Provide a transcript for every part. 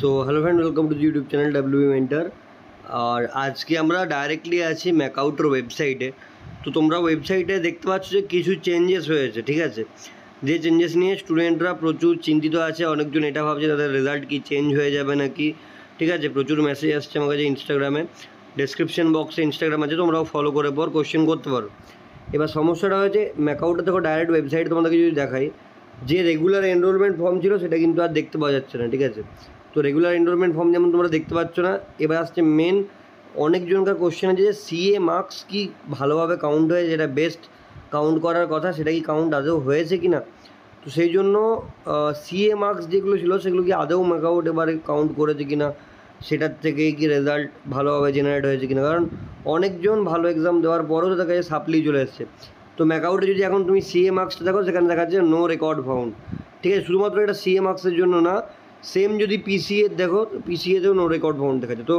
So hello friend, welcome to YouTube channel W Mentor. আর আজকে আমরা ডাইরেক্টলি আছি ম্যাকআউটের ওয়েবসাইটে। তো তোমরা ওয়েবসাইটে দেখতে পাচ্ছ যে কিছু চেঞ্জেস হয়েছে, ঠিক আছে। যে চেঞ্জেস নিয়ে স্টুডেন্টরা প্রচুর চিন্তিত আছে। অনেকজন এটা ভাবছে তাদের রেজাল্ট কি চেঞ্জ হয়ে যাবে নাকি, ঠিক আছে। প্রচুর মেসেজ আসছে আমার কাছে ইনস্টাগ্রামে, ডেসক্রিপশন বক্সে ইনস্টাগ্রাম আছে, তোমরাও ফলো করে পর কোশ্চেন করতে পারো। এবার সমস্যাটা হয়েছে ম্যাকআউটে দেখো ডাইরেক্ট ওয়েবসাইট তোমাদেরকে যদি দেখাই, যে রেগুলার এনরোলমেন্ট ফর্ম ছিল সেটা কিন্তু আর দেখতে পাওয়া যাচ্ছে না, ঠিক আছে। তো রেগুলার এনরোলমেন্ট ফর্ম যেমন তোমরা দেখতে পাচ্ছ না। এবার আসছে মেন অনেকজনকার কোশ্চেন আছে যে সিএ মার্কস কি ভালোভাবে কাউন্ট হয়ে, যেটা বেস্ট কাউন্ট করার কথা সেটা কি কাউন্ট আদৌ হয়েছে কি না। তো সেই জন্য সিএ মার্কস যেগুলো ছিল সেগুলো কি আদৌ ম্যাকআউট এবারে কাউন্ট করেছে কি না, সেটার থেকে কি রেজাল্ট ভালোভাবে জেনারেট হয়েছে কিনা। কারণ অনেকজন ভালো এক্সাম দেওয়ার পরেও তার কাছে সাপ্লি চলে এসছে। তো ম্যাকআউটে যদি এখন তুমি সিএ মার্কসটা দেখো, সেখানে দেখা যাচ্ছে নো রেকর্ড ফাউন্ড, ঠিক আছে। শুধুমাত্র এটা সিএ মার্কসের জন্য না, সেম যদি পিসিএ দেখো, পিসিএতেও নো রেকর্ড ফাউন্ড দেখাচ্ছে। তো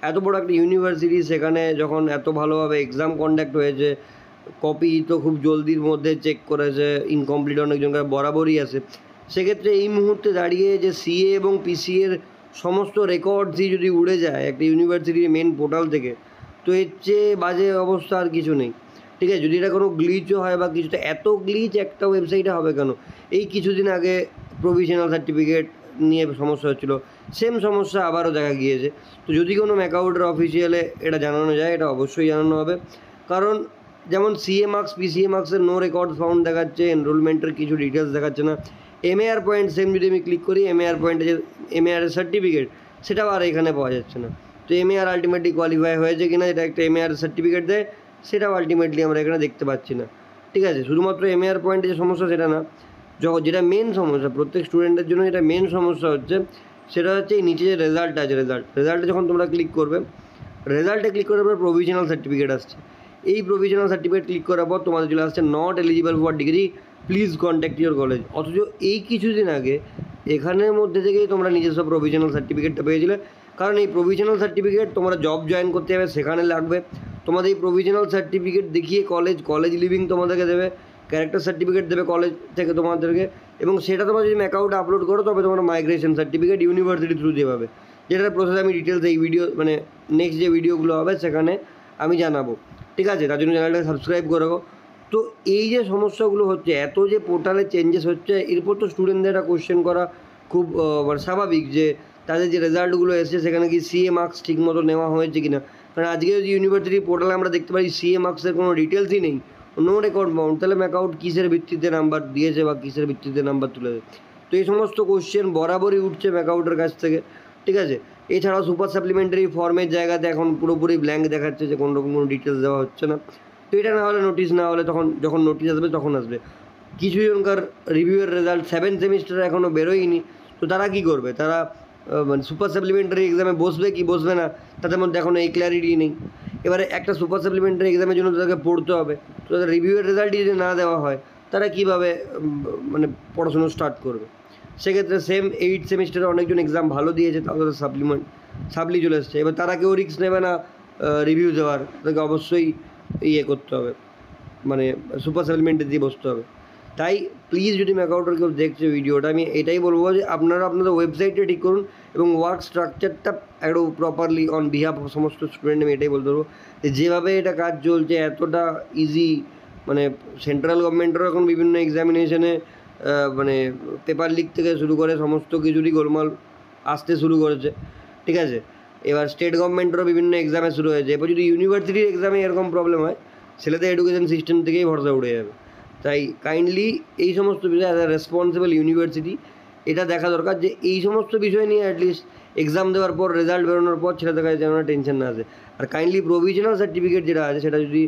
এত বড় একটা ইউনিভার্সিটি, সেখানে যখন এত ভালোভাবে এক্সাম কন্ডাক্ট হয়েছে, কপি তো খুব জলদির মধ্যে চেক করেছে, ইনকমপ্লিট অনেকজনকার বরাবরই আছে। সেক্ষেত্রে এই মুহূর্তে দাঁড়িয়ে যে সিএ এবং পিসিএর সমস্ত রেকর্ডসই যদি উড়ে যায় একটা ইউনিভার্সিটির মেন পোর্টাল থেকে, তো এর চেয়ে বাজে অবস্থা আর কিছু নেই, ঠিক আছে। যদি এটা কোনো গ্লিচও হয় বা কিছুটা, এত গ্লিচ একটা ওয়েবসাইটে হবে কেন? এই কিছুদিন আগে প্রভিশনাল সার্টিফিকেট নিয়ে সমস্যা হচ্ছিলো, সেম সমস্যা আবারও দেখা গিয়েছে। তো যদি কোনো ম্যাকআউটের অফিসিয়ালে এটা জানানো যায়, এটা অবশ্যই জানানো হবে। কারণ যেমন সিএ মার্কস, পিসিএ মার্কসের নো রেকর্ড ফাউন্ড দেখাচ্ছে, এনরোলমেন্টের কিছু ডিটেলস দেখাচ্ছে না। এমএআর পয়েন্ট সেম যদি আমি ক্লিক করি, এমএআর পয়েন্টে যে এমএআর সার্টিফিকেট, সেটাও আর এখানে পাওয়া যাচ্ছে না। তো এমএআর আলটিমেটলি কোয়ালিফাই হয়েছে কিনা, যেটা একটা এমএআর সার্টিফিকেট দেয়, সেটাও আলটিমেটলি আমরা এখানে দেখতে পাচ্ছি না, ঠিক আছে। শুধুমাত্র এমএআর পয়েন্টে যে সমস্যা সেটা না, যেটা মেন সমস্যা প্রত্যেক স্টুডেন্টের জন্য, যেটা মেন সমস্যা হচ্ছে সেটা হচ্ছে এই নিচে যে রেজাল্ট আছে, রেজাল্টে যখন তোমরা ক্লিক করবে, রেজাল্টে ক্লিক করার পর প্রভিশনাল সার্টিফিকেট আসছে। এই প্রভিশনাল সার্টিফিকেট ক্লিক করার পর তোমাদের চলে আসছে not eligible for degree, please contact your college. অথচ এই কিছুদিন আগে এখানের মধ্যে থেকেই তোমরা নিজস্ব প্রভিশনাল সার্টিফিকেটটা পেয়েছিলে। কারণ এই প্রভিশনাল সার্টিফিকেট তোমরা জব জয়েন করতে যাবে সেখানে লাগবে। তোমাদের এই প্রভিশনাল সার্টিফিকেট দেখিয়ে কলেজ লিভিং তোমাদেরকে দেবে, ক্যারেক্টার সার্টিফিকেট দেবে কলেজ থেকে তোমাদেরকে, এবং সেটা তোমরা যদি অ্যাকাউন্টে আপলোড করো তবে তোমরা মাইগ্রেশন সার্টিফিকেট ইউনিভার্সিটি থ্রু দিয়ে পাবে। যেটার প্রসেস আমি ডিটেলস এই ভিডিও মানে নেক্সট যে ভিডিওগুলো হবে সেখানে আমি জানাবো, ঠিক আছে। তার জন্য চ্যানেলটাকে সাবস্ক্রাইব করে রাখো। তো এই যে সমস্যাগুলো হচ্ছে, এত যে পোর্টালে চেঞ্জেস হচ্ছে, এরপর তো স্টুডেন্টদের একটা কোশ্চেন করা খুব মানে স্বাভাবিক যে তাদের যে রেজাল্টগুলো এসেছে সেখানে কি সিএ মার্কস ঠিক মতো নেওয়া হয়েছে কি না। কারণ আজকে যদি ইউনিভার্সিটি পোর্টালে আমরা দেখতে পারি সিএ মার্কসের কোনো ডিটেলসই নেই, নো রেকর্ড ফাউন্ড, তাহলে ম্যাকআউট কিসের ভিত্তিতে নাম্বার দিয়েছে বা কিসের ভিত্তিতে নাম্বার তুলেছে। তো এই সমস্ত কোশ্চেন বরাবরই উঠছে ম্যাকআউটের কাছ থেকে, ঠিক আছে। এছাড়াও সুপার সাপ্লিমেন্টারি ফর্মের জায়গাতে এখন পুরোপুরি ব্ল্যাঙ্ক দেখাচ্ছে, যে কোনো রকম কোনো ডিটেলস দেওয়া হচ্ছে না। তো এটা না হলে, নোটিশ না হলে, যখন নোটিশ আসবে তখন আসবে। কিছু জনকার রিভিউয়ের রেজাল্ট 7 সেমিস্টারে এখনও বেরোয়নি, তো তারা কী করবে? তারা মানে সুপার সাপ্লিমেন্টারি এক্সামে বসবে কি বসবে না, তাদের মধ্যে এখনও এই ক্ল্যারিটি নেই। এবারে একটা সুপার সাপ্লিমেন্টারি এক্সামের জন্য তাদেরকে পড়তে হবে, তো তাদের রিভিউয়ের রেজাল্টই যদি না দেওয়া হয়, তারা কীভাবে মানে পড়াশুনো স্টার্ট করবে? সেক্ষেত্রে সেম 8 সেমিস্টারে অনেকজন এক্সাম ভালো দিয়েছে, তাদের সাপ্লি চলে এসছে। এবার তারা কেউ রিস্ক নেবে না রিভিউ দেওয়ার, তাদেরকে অবশ্যই করতে হবে, মানে সুপার সাপ্লিমেন্টারি দিয়ে বসতে হবে। তাই প্লিজ, যদি ম্যাকআউটের কেউ দেখছে ভিডিওটা, আমি এটাই বলবো যে আপনারা আপনাদের ওয়েবসাইটটা ঠিক করুন এবং ওয়ার্ক স্ট্রাকচারটা একদম প্রপারলি অন বিহাফ অফ সমস্ত স্টুডেন্ট। আমি এটাই বলতে পারবো যে যেভাবে এটা কাজ চলছে এতটা ইজি, মানে সেন্ট্রাল গভর্নমেন্টেরও এখন বিভিন্ন এক্সামিনেশনে মানে পেপার লিক থেকে শুরু করে সমস্ত কিছুরই গোলমাল আসতে শুরু করেছে, ঠিক আছে। এবার স্টেট গভর্নমেন্টেরও বিভিন্ন এক্সামে শুরু হয়েছে। এবার যদি ইউনিভার্সিটির এক্সামে এরকম প্রবলেম হয়, ছেলেদের এডুকেশন সিস্টেম থেকেই ভরসা উঠে যাবে। তাই কাইন্ডলি এই সমস্ত বিষয় অ্যাজ আ রেসপন্সিবল ইউনিভার্সিটি এটা দেখা দরকার যে এই সমস্ত বিষয় নিয়ে অ্যাটলিস্ট এক্সাম দেওয়ার পর, রেজাল্ট বেরোনোর পর ছেলেদের কাছে যেন টেনশন না আসে। আর কাইন্ডলি প্রভিশনাল সার্টিফিকেট যেটা আছে সেটা যদি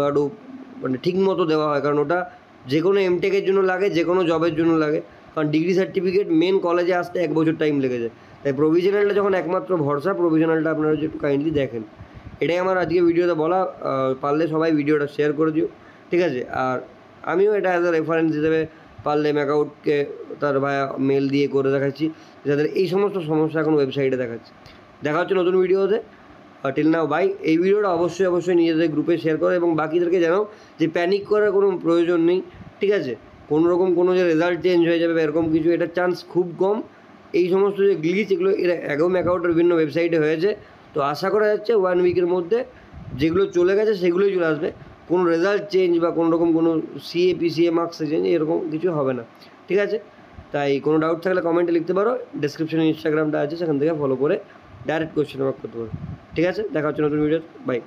একটু মানে ঠিক মতো দেওয়া হয়, কারণ ওটা যে কোনো এমটেকের জন্য লাগে, যে কোনো জবের জন্য লাগে। কারণ ডিগ্রি সার্টিফিকেট মেন কলেজে আসতে 1 বছর টাইম লেগে যায়। তাই প্রভিশনালটা যখন একমাত্র ভরসা, প্রভিশনালটা আপনারা যদি একটু কাইন্ডলি দেখেন। এটাই আমার আজকে ভিডিওতে বলা। পারলে সবাই ভিডিওটা শেয়ার করে দিও, ঠিক আছে। আর আমিও এটা অ্যাজ আ রেফারেন্স হিসেবে পারলে ম্যাকআউটকে তার ভায়া মেল দিয়ে করে দেখাচ্ছি, যাদের এই সমস্ত সমস্যা এখন ওয়েবসাইটে দেখাচ্ছে। দেখা হচ্ছে নতুন ভিডিওতে। Till now bye. এই ভিডিওটা অবশ্যই নিজেদের গ্রুপে শেয়ার করো এবং বাকিদেরকে জানাও যে প্যানিক করার কোনো প্রয়োজন নেই, ঠিক আছে। কোনো রকম কোনো যে রেজাল্ট চেঞ্জ হয়ে যাবে এরকম কিছু, এটার চান্স খুব কম। এই সমস্ত যে গ্লিচ এগুলো এর আগেও ম্যাকআউটের বিভিন্ন ওয়েবসাইটে হয়েছে। তো আশা করা যাচ্ছে 1 উইকের মধ্যে যেগুলো চলে গেছে সেগুলোই চলে আসবে। কোনো রেজাল্ট চেঞ্জ বা কোনো রকম কোনো সিএ পিসিএ মার্কসে চেঞ্জ এরকম কিছু হবে না, ঠিক আছে? তাই কোনো ডাউট থাকলে কমেন্টে লিখতে পারো, ডেসক্রিপশনে ইনস্টাগ্রামটা আছে সেখান থেকে ফলো করে ডাইরেক্ট কোয়েশ্চেন মার্ক করতে পারো, ঠিক আছে? দেখা হচ্ছে নতুন ভিডিও, বাই।